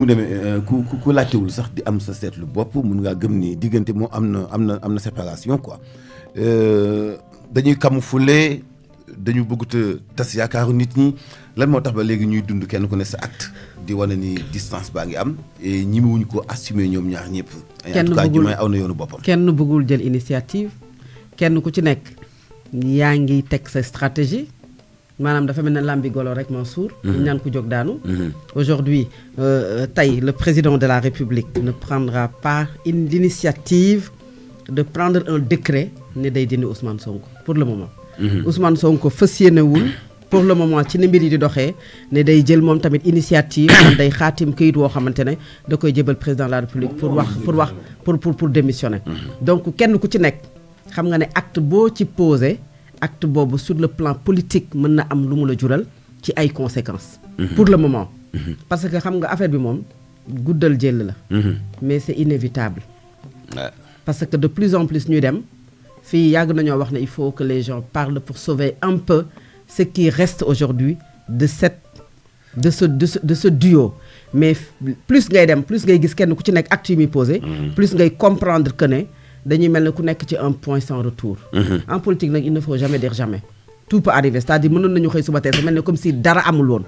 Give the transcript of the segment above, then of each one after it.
mu demee ku laajtewul sax di am sa seetlu bopp mun ngaa gëm ni diggante moom am na séparation quoi dañuy camoufler dañu bëgg te tas yaakaaru nit ñi lan moo tax ba léegi ñuy dund kenn ku ne sa acte di wane ni distance baa ngi am et ñi wuñ ko assumer ñoom ñaar ñëpp. en tout cas Diomaye aw na yoonu boppam. kenn bëggul jël initiative kenn ku ci nekk yaa ngi teg sa stratégie. maanaam dafa mel ne lambi golo rek Mansour. ñaan ku jóg daanu. aujourd'hui tey le président de la République ne prendra pas l'initiative de prendre un décret ne day dindi Ousmane Sonko pour le moment. Ousmane Sonko fas yéenewul pour le moment ci ni mbir yi di doxee ne day jël moom tamit initiative man day xaatim këyit woo xamante ne da koy jébal président de la République pour démissionner. donc kenn ku ci nekk xam nga ne acte boo ci posé. acte boobu sur le plan politique mën na am lu mu la jural ci ay conséquences. pour le moment. parce que xam nga affaire bi moom guddal jël la. mais c'est inévitable. parce que de plus en plus ñuy dem fii yàgg nañoo wax ne il faut que les gens parlent pour sauver un peu ce qui reste aujourd'hui de ce duo. mais plus ngay dem plus ngay gis kenn ku ci nekk acte yi muy posé. plus ngay comprendre que ne. dañuy mel ne ku nekk ci un point sans retour. En politique nag il ne faut jamais dire jamais. tout peut arriver c'est-à-dire mënoon nañu xëy suba tey sa mel ne comme si dara amul woon.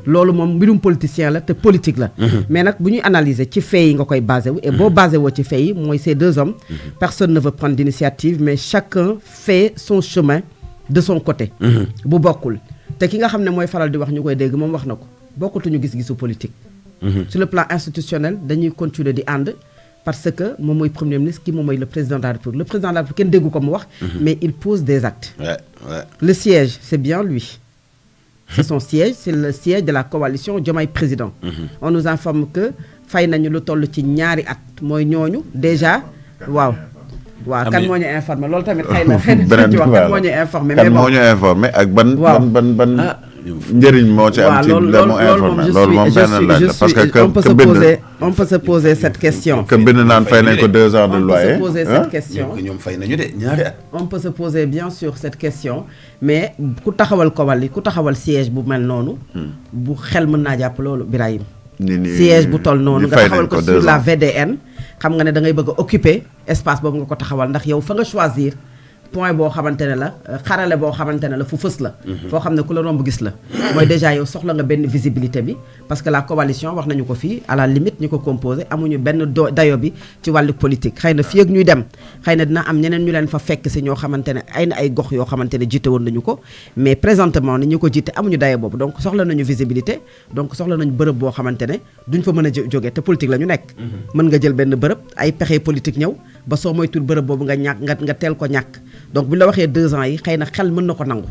loolu moom mbirum politicien la te politique la. mais nag bu ñuy analyser ci faits yi nga koy basé wu et boo basé woo ci faits yi mooy ces deux hommes. personne ne veut prendre d'initiative mais chacun fait son chemin de son côté. bu bokkul te ki nga xam ne mooy faral di wax ñu koy dégg moom wax na ko bokkatuñu gis-gisu politique. sur le plan institutionnel dañuy continuer di ànd. parce que moom mooy premier ministre kii moom mooy le président de la République le président de la République kenn déggu ko mu wax. mais il pose des actes. Le siège c'est bien lui. c'est son siège c'est le siège de la coalition Diomaye président. on nous informe que fay nañu lu toll ci ñaari at mooy ñooñu déjà waaw. waaw kan moo ñu informé loolu tamit xëy na ci wax kan moo ñu informé. mais bon kan moo ñu informé ak ban. njëriñ moo ci am ci la mu informé loolu moom benn laaj la parce que on peut se poser cette question. que bind naan fay nañ ko 2 ans de loyer. on peut se poser cette question ñoom fay nañu de ñaari at. on peut se poser bien sûr cette question mais ku taxawal siège bu mel noonu. bu xel mën naa jàpp loolu Birahim. siège bu toll noonu nga taxawal ko sur la VDN. xam nga ne da ngay bëgg a occuper espace boobu nga ko taxawal ndax yow fa nga choisir. point boo xamante ne la xarale boo xamante ne la fu fës la. foo xam ne ku la romb gis la. mooy déjà yow soxla nga benn visibilité bi parce que la coalition wax nañu ko fii à la limite ñi ko composé amuñu benn dayo bi ci wàllu politique xëy na fii ak ñuy dem xëy na dina am ñeneen ñu leen fa fekk si ñoo xamante ne ay gox yoo xamante ne jiite woon nañu ko mais présentement ni ñu ko jiite amuñu dayo boobu donc soxla nañu visibilité donc soxla nañu bërëb boo xamante ne duñ fa mën a jógee te politique la ñu nekk. mën nga jël benn bërëb ay pexe politique ñëw ba soo moytul bërëb boobu nga nga teel ko ñàkk. donc bu la waxee 2 ans yi xëy na xel mën na ko nangu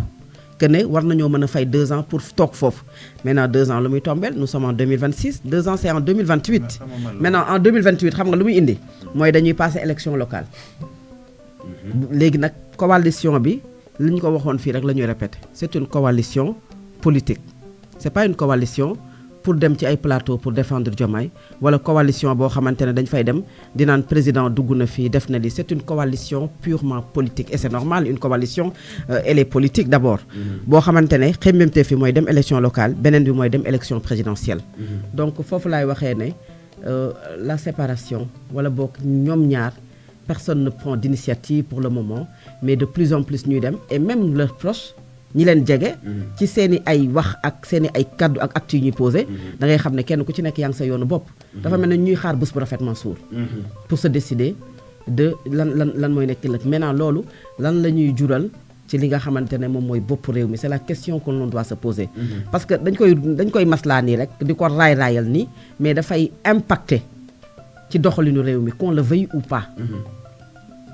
que ne war nañoo mën a fay 2 ans pour toog foofu maintenant 2 ans lu muy tombeel nous sommes en 2026 2 ans c'est en 2028 maintenant en 2028 xam nga lu muy indi mooy dañuy passer élection locale léegi nag coalition bi li ñu ko waxoon fii rek la ñuy répéter c'est une coalition politique c'est pas une coalition pour dem ci ay plateau pour défendre Diomaye wala coalition boo xamante ne dañ fay dem di naan président dugg na fii def na li c'est une coalition purement politique et c'est normal une coalition elle est politique d'abord boo xamante ne xemmemte fi mooy dem élection locale beneen bi mooy dem élection présidentielle donc foofu laay waxee ne la séparation wala boog ñoom ñaar personne ne prend d'initiative pour le moment mais de plus en plus ñuy dem et même leurs proches ñi leen jege ci seen i ay wax ak seen i ay kaddu ak actes yu ñuy posé da ngay xam ne kenn ku ci nekk yaa ngi sa yoonu bopp dafa mel ne ñuy xaar bés bu rafet Mansour pour se décider de lan mooy nekk ëllëg maintenant loolu lan la ñuy jural ci li nga xamante ne moom mooy bopp réew mi c'est la question que l'on doit se poser parce que dañ koy maslaa nii rek di ko raayal nii mais dafay impacter ci doxalinu réew mi qu'on le veuille ou pas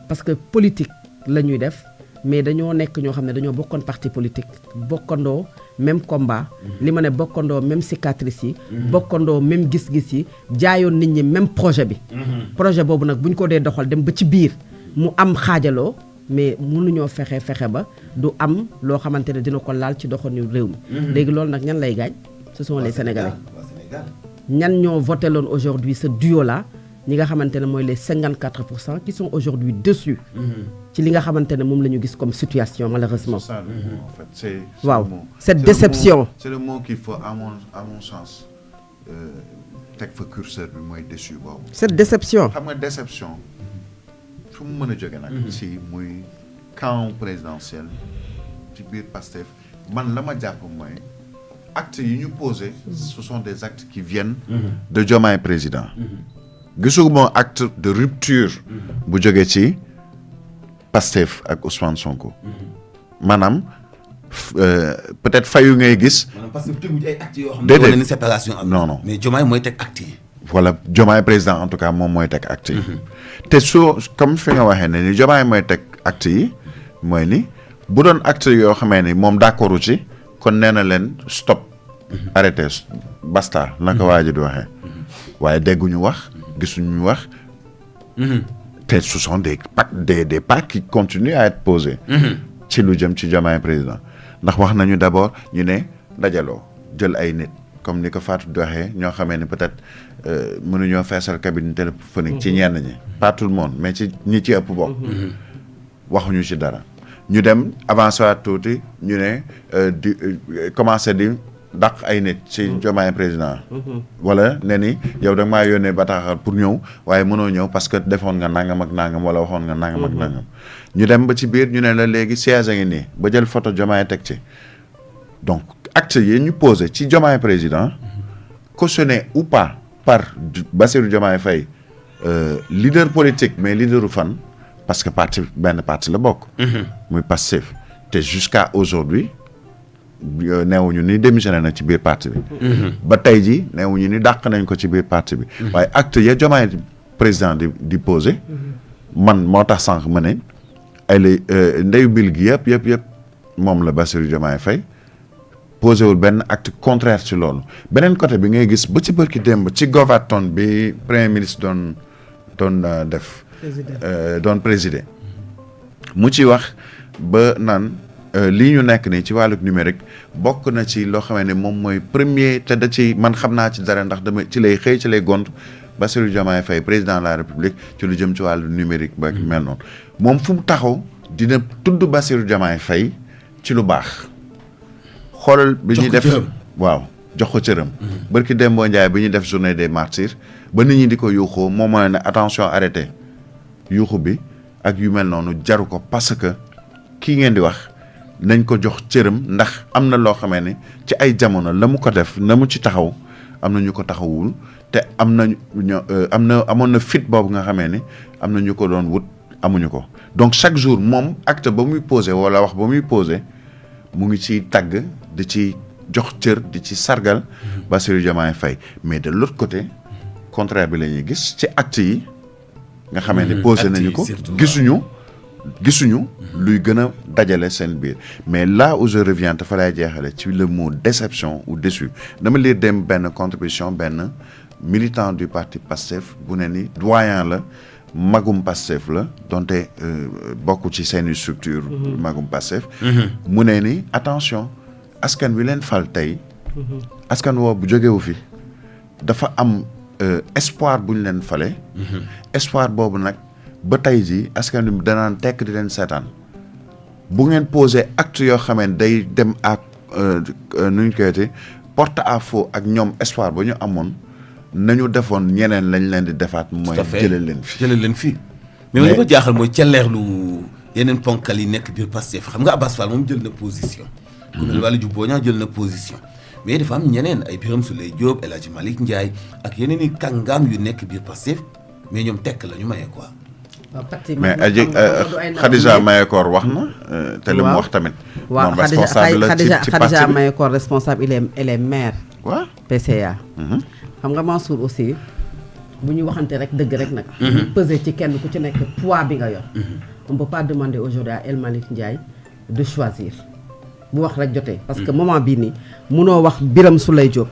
parce que politique la ñuy def mais dañoo nekk ñoo xam ne dañoo bokkoon parti politique bokkandoo même combat li ma ne bokkandoo même cicatrice yi bokkandoo même gis-gis yi jaayoon nit ñi même projet bi projet boobu nag bu ñu ko dee doxal dem ba ci biir mu am xaajaloo mais mënuñoo fexe ba du am loo xamante ne dina ko laal ci doxalinu réew mi léegi loolu nag ñan lay gaañ ce sont les Sénégalais ñan ñoo voté loon aujourd'hui ce duo là ñi nga xamante ne mooy les 54% qui sont aujourd'hui dessus ci li nga xamante ne moom la ñu gis comme situation malheureusement. C'est ça le mot, en fait. Waaw cette déception. C'est le mot qu'il faut à mon sens teg fa curseur bi mooy déçu boobu. cette déception. xam nga déception fu mu mën a jóge nag. ci muy camp présidentiel ci biir Pastef man la ma jàpp mooy actes yi ñu posé. ce sont des actes qui viennent. de Diomaye président. gisuma acte de rupture. bu jógee ci Pastef ak Ousmane Sonko. maanaam peut-être fayu ngay gis. maanaam parce que tegu ay actes yoo xam ne wala ni séparation am. non mais Diomaye mooy teg actes yi. voilà Diomaye président en tout cas moom mooy teg actes yi. te soo comme fi nga waxee ne ni Diomaye mooy teg actes yi mooy ni bu doon actes yoo xamee ni moom d'accordu ci kon nee na leen stop. arrêté basta la ko waa ji di waxee. waaye dégguñu wax gisuñu wax. te ce sont des pas qui continuent à être posés. ci lu jëm ci Diomaye président ndax wax nañu d'abord ñu ne dajaloo jël ay nit comme ni ko Fatou di waxee ñoo xamee ne peut-être mënuñoo feesal cabine téléphonique ci ñenn ñi pas tout le monde mais ci ñi ci ëpp bokk waxuñu ci dara ñu dem avancé waat tuuti ñu ne di commencé di dàq ay nit ci Diomaye président wala ne ni yow da nga maa yónnee bataaxal pour ñëw waaye mënoo ñëw parce que defoon nga nangam ak nangam wala waxoon nga nangam ak nangam ñu dem ba ci biir ñu ne la léegi siège a ngi nii ba jël photo Diomaye teg ci donc acte yi ñu posé ci Diomaye président cautionné ou pas par Bassirou Diomaye Faye leader politique mais leaderu fan parce que benn parti la bokk muy Pastef te jusqu'à aujourd'hui neewuñu ni démissionné na ci biir parti bi ba tey ji neewuñu ni dàq nañ ko ci biir parti bi waaye acte ya Diomaye président di posé man moo tax sànq ma ne ay la ndeyu bil gi yëpp moom la Bassirou Diomaye Faye posé wul benn acte contraire ci loolu beneen côté bi ngay gis ba ci bërki démb ci Govaton bi premier ministre doon def doon présider mu ci wax ba naan lii ñu nekk nii ci wàlluk numérique bokk na ci loo xam ne moom mooy premier te da ci man xam naa ci dara ndax dama ci lay xëy ci lay gont Bassirou Diomaye Faye président de la République ci lu jëm ci wàllu numérique ba mel noonu moom fu mu taxaw dina tudd Bassirou Diomaye Faye ci lu baax xoolal bi ñuy def waaw jox ko cëram barki Dembo Ndiaye bi ñuy def journée des martyrs ba nit ñi di ko yuuxoo moom mooy ne attention arrêté yuuxu bi ak yu mel noonu jaru ko parce que kii ngeen di wax nañ ko jox cëram ndax am na loo xamee ne ci ay jamono la mu ko def na mu ci taxaw am na ñu ko taxawul te amoon na fit boobu nga xamee ne am na ñu ko doon wut amuñu ko donc chaque jour moom acte ba muy posé wala wax ba muy posé mu ngi ci tagg di ci jox cër di ci sargal Bassirou Diomaye Faye mais de l'autre côté contraire bi la ñuy gis ci acte yi nga xamee ne posé nañu ko gisuñu luy gën a dajale seen biir mais là où je reviens dafa lay jeexale ci le mot déception ou déçu dama lire dem benn contribution benn militant du parti Pastef bu ne ni doyen la magum Pastef la donte bokk ci seeni structure magum Pastef mu ne ni attention askan wi leen fal tey askan woo bu jógewu fi dafa am espoir bu ñu leen fale espoir boobu nag ba tey jii askan wi danaan tekk di leen seetaan bu ngeen posé acte yoo xamee day dem ak nu ñu koy porte à faux ak ñoom espoir ba ñu amoon nañu defoon ñeneen lañ leen di defaat mooy jëlee leen fii mais li ma jaaxal mooy celleerlu yeneen ponkal yi nekk biir Pastef xam nga Abass Fall moom jël na position ku mel Waly Diouf Bodiang jël na position mais dafa am ñeneen ay Birame Souleye Diop El Hadji Malick Ndiaye ak yeneen i kàngaam yu nekk biir Pastef mais ñoom tekk la ñu maye quoi mais Khadija Mahécor wax na te li mu wax tamit waaw Khadija Mahécor responsable elle est maire PCA xam nga Mansour aussi bu ñu waxante rek dëgg rek nag peser ci kenn ku ci nekk poids bi nga yor on peut pas demander aujourd'hui à El Malick Ndiaye de choisir bu wax rek jotee parce que moment bii nii munoo wax Birame Souleye Diop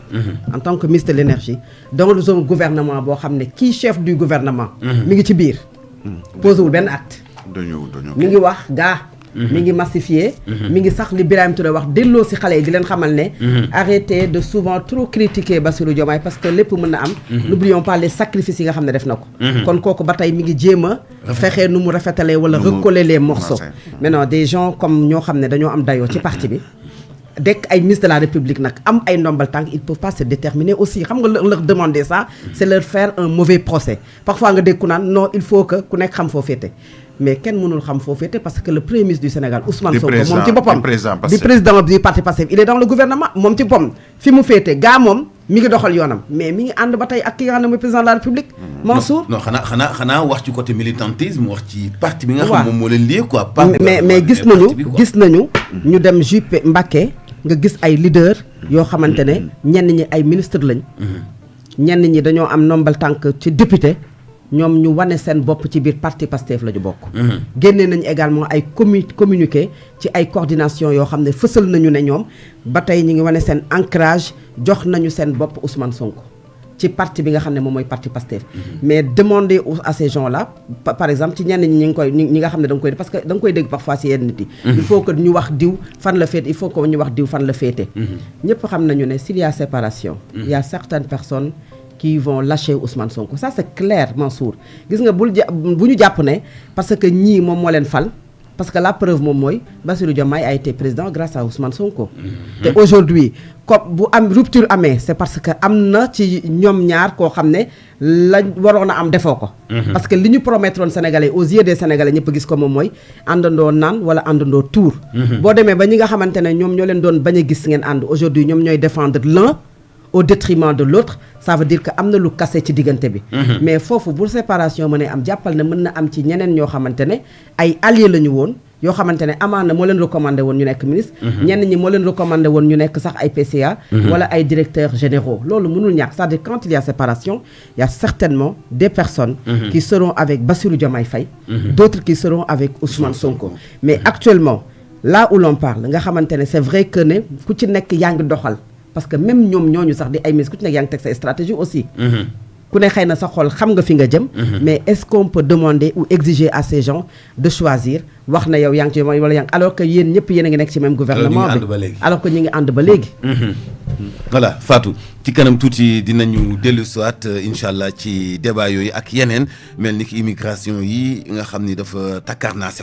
en tant que ministre de l'énergie dans le zone gouvernement boo xam ne kii chef du gouvernement mi ngi ci biir posé wul benn acte mi ngi wax gaa mi ngi massifié mi ngi sax li Birahim Touré wax delloo si xale yi di leen xamal ne arrêtez de souvent trop critiquer Bassirou Diomaye parce que lépp mën na am n'oublions pas les sacrifices yi nga xam ne def na ko kon kooku ba tey mi ngi jéem a fexee nu mu rafetalee wala recoller les morceaux maintenant des gens comme ñoo xam ne dañoo am dayoo ci parti bi dekk ay ministre de la République nag am ay ndombal tànk ils peuvent pas se déterminer aussi xam nga leur demander ça c'est leur faire un mauvais procès parfois nga dégg ku naan non il faut que ku nekk xam foo féete mais kenn mënul xam foo féete parce que le premier ministre du Sénégal Ousmane Sonko moom ci boppam di président du parti Pastef il est dans le gouvernement moom ci boppam fi mu féete gaa moom mi ngi doxal yoonam mais mi ngi ànd ba tey ak ki nga xam ne mooy président de la République Mansour non xanaa wax ci côté militantisme wax ci parti bi nga xam moom moo leen lié quoi mais gis nañu ñu dem Juppé Mbacké nga gis ay leader yoo xamante ne ñenn ñi ay ministre lañ ñenn ñi dañoo am nombal tànk ci député ñoom ñu wane seen bopp ci biir parti Pastef la ñu bokk génnee nañu également ay communiqué ci ay coordination yoo xam ne fësal nañu ne ñoom ba tey ñu ngi wane seen ancrage jox nañu seen bopp Ousmane Sonko ci parti bi nga xam ne moom mooy parti Pastef mais demander à ces gens là par exemple ci ñenn ñi ñi nga xam ne da nga koy parce que da nga koy dégg parfois si yenn nit yi il faut que ñu wax diw fan la féete il faut que ñu wax diw fan la féete ñëpp xam nañu ne s'il y a séparation il y a certaines personnes qui vont lâcher Ousmane Sonko ça c'est clair Mansour gis nga bu ñu jàpp ne parce que ñii moom moo leen fal parce que la preuve moom mooy Bassirou Diomaye a été président grâce à Ousmane Sonko te aujourd'hui comme bu am rupture amee c'est parce que am na ci ñoom ñaar koo xam ne la waroon a am defoo ko parce que li ñu promettroon Sénégalais aux yeux des Sénégalais ñëpp gis ko moom mooy àndandoo naan wala àndandoo tuur boo demee ba ñi nga xamante ne ñoom ñoo leen doon bañ a gis ngeen ànd aujourd'hui ñoom ñooy défendre l'un au détriment de l'autre ça veut dire que am na lu kase ci diggante bi mais foofu bu séparation mënee am jàppal ne mën na am ci ñeneen ñoo xamante ne ay alliés la ñu woon yoo xamante ne amaana moo leen recommandé woon ñu nekk ministre ñenn ñi moo leen recommandé woon ñu nekk sax ay PCA wala ay directeurs généraux loolu mënul ñàkk c'est-à-dire quand il y a séparation il y a certainement des personnes qui seront avec Bassirou Diomaye Faye d'autres qui seront avec Ousmane Sonko mais actuellement là où l'on parle nga xamante ne c'est vrai que ne ku ci nekk yaa ngi doxal parce que même ñoom ñooñu sax di ay ministres ku ci nekk yaa ngi teg sa stratégie aussi ku ne xëy na sa xol xam nga fi nga jëm mais est-ce qu'on peut demander ou exiger à ces gens de choisir wax na yow yaa ngi ci wala yaa ngi alors que yéen ñëpp yéen a ngi nekk ci même gouvernement bi alors que ñi ngi ànd ba léegi voilà Fatou ci kanam tuuti dinañu dellu soit incha allah ci débat yooyu ak yeneen mel ni ki immigration yi nga xam ni dafa takkarnaase